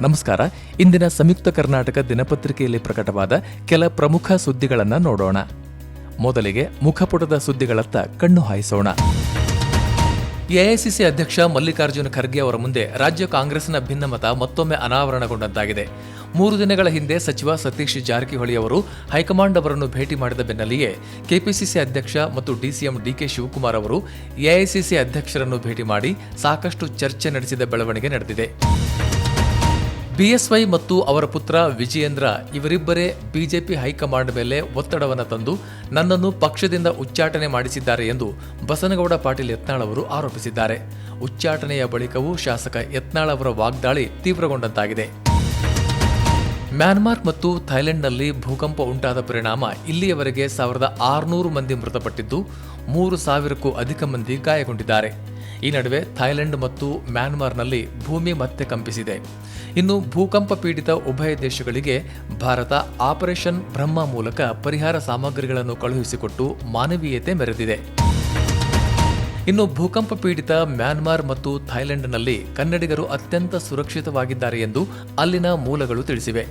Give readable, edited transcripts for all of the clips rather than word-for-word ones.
ನಮಸ್ಕಾರ. ಇಂದಿನ ಸಂಯುಕ್ತ ಕರ್ನಾಟಕ ದಿನಪತ್ರಿಕೆಯಲ್ಲಿ ಪ್ರಕಟವಾದ ಕೆಲ ಪ್ರಮುಖ ಸುದ್ದಿಗಳನ್ನು ನೋಡೋಣ. ಮೊದಲಿಗೆ ಮುಖಪುಟದ ಸುದ್ದಿಗಳತ್ತ ಕಣ್ಣು ಹಾಯಿಸೋಣ. ಎಐಸಿಸಿ ಅಧ್ಯಕ್ಷ ಮಲ್ಲಿಕಾರ್ಜುನ ಖರ್ಗೆ ಅವರ ಮುಂದೆ ರಾಜ್ಯ ಕಾಂಗ್ರೆಸ್ನ ಭಿನ್ನಮತ ಮತ್ತೊಮ್ಮೆ ಅನಾವರಣಗೊಂಡಂತಾಗಿದೆ. 3 ದಿನಗಳ ಹಿಂದೆ ಸಚಿವ ಸತೀಶ್ ಜಾರಕಿಹೊಳಿ ಅವರು ಹೈಕಮಾಂಡ್ ಅವರನ್ನು ಭೇಟಿ ಮಾಡಿದ ಬೆನ್ನಲ್ಲಿಯೇ ಕೆಪಿಸಿಸಿ ಅಧ್ಯಕ್ಷ ಮತ್ತು ಡಿಸಿಎಂ ಡಿಕೆ ಶಿವಕುಮಾರ್ ಅವರು ಎಐಸಿಸಿ ಅಧ್ಯಕ್ಷರನ್ನು ಭೇಟಿ ಮಾಡಿ ಸಾಕಷ್ಟು ಚರ್ಚೆ ನಡೆಸಿದ ಬೆಳವಣಿಗೆ ನಡೆದಿದೆ. ಬಿಎಸ್ವೈ ಮತ್ತು ಅವರ ಪುತ್ರ ವಿಜಯೇಂದ್ರ ಇವರಿಬ್ಬರೇ ಬಿಜೆಪಿ ಹೈಕಮಾಂಡ್ ಮೇಲೆ ಒತ್ತಡವನ್ನು ತಂದು ನನ್ನನ್ನು ಪಕ್ಷದಿಂದ ಉಚ್ಚಾಟನೆ ಮಾಡಿಸಿದ್ದಾರೆ ಎಂದು ಬಸನಗೌಡ ಪಾಟೀಲ್ ಯತ್ನಾಳ್ ಅವರು ಆರೋಪಿಸಿದ್ದಾರೆ. ಉಚ್ಚಾಟನೆಯ ಬಳಿಕವೂ ಶಾಸಕ ಯತ್ನಾಳ್ ಅವರ ವಾಗ್ದಾಳಿ ತೀವ್ರಗೊಂಡಂತಾಗಿದೆ. ಮ್ಯಾನ್ಮಾರ್ ಮತ್ತು ಥೈಲೆಂಡ್ನಲ್ಲಿ ಭೂಕಂಪ ಉಂಟಾದ ಪರಿಣಾಮ ಇಲ್ಲಿಯವರೆಗೆ 1600 ಮಂದಿ ಮೃತಪಟ್ಟಿದ್ದು 3000ಕ್ಕೂ ಅಧಿಕ ಮಂದಿ ಗಾಯಗೊಂಡಿದ್ದಾರೆ. ಈ ನಡುವೆ ಥೈಲೆಂಡ್ ಮತ್ತು ಮ್ಯಾನ್ಮಾರ್ನಲ್ಲಿ ಭೂಮಿ ಮತ್ತೆ ಕಂಪಿಸಿದೆ. ಇನ್ನು ಭೂಕಂಪ ಪೀಡಿತ ಉಭಯ ದೇಶಗಳಿಗೆ ಭಾರತ ಆಪರೇಷನ್ ಬ್ರಹ್ಮ ಮೂಲಕ ಪರಿಹಾರ ಸಾಮಗ್ರಿಗಳನ್ನು ಕಳುಹಿಸಿಕೊಟ್ಟು ಮಾನವೀಯತೆ ಮೆರೆದಿದೆ. ಇನ್ನು ಭೂಕಂಪ ಪೀಡಿತ ಮ್ಯಾನ್ಮಾರ್ ಮತ್ತು ಥೈಲೆಂಡ್ನಲ್ಲಿ ಕನ್ನಡಿಗರು ಅತ್ಯಂತ ಸುರಕ್ಷಿತವಾಗಿದ್ದಾರೆ ಎಂದು ಅಲ್ಲಿನ ಮೂಲಗಳು ತಿಳಿಸಿವೆ.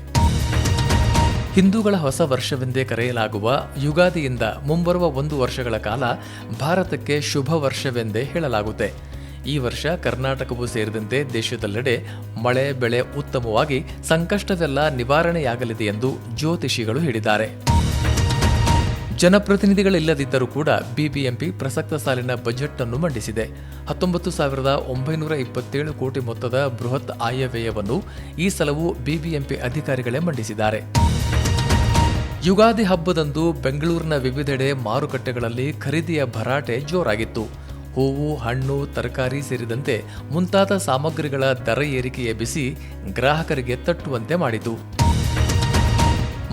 ಹಿಂದೂಗಳ ಹೊಸ ವರ್ಷವೆಂದೇ ಕರೆಯಲಾಗುವ ಯುಗಾದಿಯಿಂದ ಮುಂಬರುವ 1 ವರ್ಷಗಳ ಕಾಲ ಭಾರತಕ್ಕೆ ಶುಭ ವರ್ಷವೆಂದೇ ಹೇಳಲಾಗುತ್ತೆ. ಈ ವರ್ಷ ಕರ್ನಾಟಕವೂ ಸೇರಿದಂತೆ ದೇಶದೆಲ್ಲೆಡೆ ಮಳೆ ಬೆಳೆ ಉತ್ತಮವಾಗಿ ಸಂಕಷ್ಟವೆಲ್ಲ ನಿವಾರಣೆಯಾಗಲಿದೆ ಎಂದು ಜ್ಯೋತಿಷಿಗಳು ಹೇಳಿದ್ದಾರೆ. ಜನಪ್ರತಿನಿಧಿಗಳಿಲ್ಲದಿದ್ದರೂ ಕೂಡ ಬಿಬಿಎಂಪಿ ಪ್ರಸಕ್ತ ಸಾಲಿನ ಬಜೆಟ್ ಅನ್ನು ಮಂಡಿಸಿದೆ. 19,927 ಕೋಟಿ ಮೊತ್ತದ ಬೃಹತ್ ಆಯವ್ಯಯವನ್ನು ಈ ಸಲವೂ ಬಿಬಿಎಂಪಿ ಅಧಿಕಾರಿಗಳೇ ಮಂಡಿಸಿದ್ದಾರೆ. ಯುಗಾದಿ ಹಬ್ಬದಂದು ಬೆಂಗಳೂರಿನ ವಿವಿಧೆಡೆ ಮಾರುಕಟ್ಟೆಗಳಲ್ಲಿ ಖರೀದಿಯ ಭರಾಟೆ ಜೋರಾಗಿತ್ತು. ಹೂವು, ಹಣ್ಣು, ತರಕಾರಿ ಸೇರಿದಂತೆ ಮುಂತಾದ ಸಾಮಗ್ರಿಗಳ ದರ ಏರಿಕೆಯ ಬಿಸಿ ಗ್ರಾಹಕರಿಗೆ ತಟ್ಟುವಂತೆ ಮಾಡಿತು.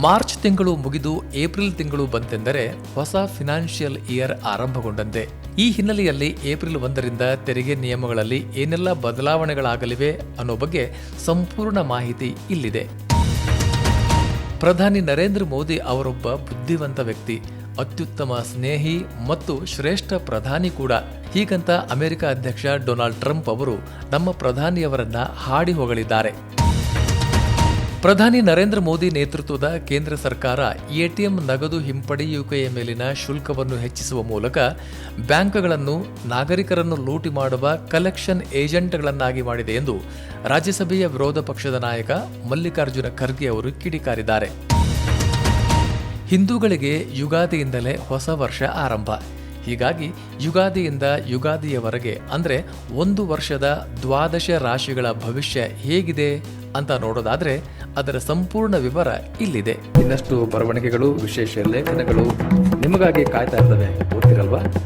ಮಾರ್ಚ್ ತಿಂಗಳು ಮುಗಿದು ಏಪ್ರಿಲ್ ತಿಂಗಳು ಬಂತೆಂದರೆ ಹೊಸ ಫಿನಾನ್ಷಿಯಲ್ ಇಯರ್ ಆರಂಭಗೊಂಡಂತೆ. ಈ ಹಿನ್ನೆಲೆಯಲ್ಲಿ ಏಪ್ರಿಲ್ 1ರಿಂದ ತೆರಿಗೆ ನಿಯಮಗಳಲ್ಲಿ ಏನೆಲ್ಲ ಬದಲಾವಣೆಗಳಾಗಲಿವೆ ಅನ್ನೋ ಬಗ್ಗೆ ಸಂಪೂರ್ಣ ಮಾಹಿತಿ ಇಲ್ಲಿದೆ. ಪ್ರಧಾನಿ ನರೇಂದ್ರ ಮೋದಿ ಅವರೊಬ್ಬ ಬುದ್ಧಿವಂತ ವ್ಯಕ್ತಿ, ಅತ್ಯುತ್ತಮ ಸ್ನೇಹಿ ಮತ್ತು ಶ್ರೇಷ್ಠ ಪ್ರಧಾನಿ ಕೂಡ. ಹೀಗಂತ ಅಮೆರಿಕ ಅಧ್ಯಕ್ಷ ಡೊನಾಲ್ಡ್ ಟ್ರಂಪ್ ಅವರು ನಮ್ಮ ಪ್ರಧಾನಿಯವರನ್ನ ಹಾಡಿ ಹೊಗಳಿದ್ದಾರೆ. ಪ್ರಧಾನಿ ನರೇಂದ್ರ ಮೋದಿ ನೇತೃತ್ವದ ಕೇಂದ್ರ ಸರ್ಕಾರ ಎಟಿಎಂ ನಗದು ಹಿಂಪಡೆಯುವಿಕೆಯ ಮೇಲಿನ ಶುಲ್ಕವನ್ನು ಹೆಚ್ಚಿಸುವ ಮೂಲಕ ಬ್ಯಾಂಕ್ಗಳನ್ನು ನಾಗರಿಕರನ್ನು ಲೂಟಿ ಮಾಡುವ ಕಲೆಕ್ಷನ್ ಏಜೆಂಟ್ಗಳನ್ನಾಗಿ ಮಾಡಿದೆ ಎಂದು ರಾಜ್ಯಸಭೆಯ ವಿರೋಧ ಪಕ್ಷದ ನಾಯಕ ಮಲ್ಲಿಕಾರ್ಜುನ ಖರ್ಗೆ ಅವರು ಕಿಡಿಕಾರಿದ್ದಾರೆ. ಹಿಂದೂಗಳಿಗೆ ಯುಗಾದಿಯಿಂದಲೇ ಹೊಸ ವರ್ಷ ಆರಂಭ. ಹೀಗಾಗಿ ಯುಗಾದಿಯಿಂದ ಯುಗಾದಿಯವರೆಗೆ ಅಂದರೆ 1 ವರ್ಷದ 12 ರಾಶಿಗಳ ಭವಿಷ್ಯ ಹೇಗಿದೆ ಅಂತ ನೋಡೋದಾದ್ರೆ ಅದರ ಸಂಪೂರ್ಣ ವಿವರ ಇಲ್ಲಿದೆ. ಇನ್ನಷ್ಟು ಬರವಣಿಗೆಗಳು, ವಿಶೇಷ ಲೇಖನಗಳು ನಿಮಗಾಗಿ ಕಾಯ್ತಾ ಇರ್ತವೆ, ಓದ್ತಿರಲ್ವಾ?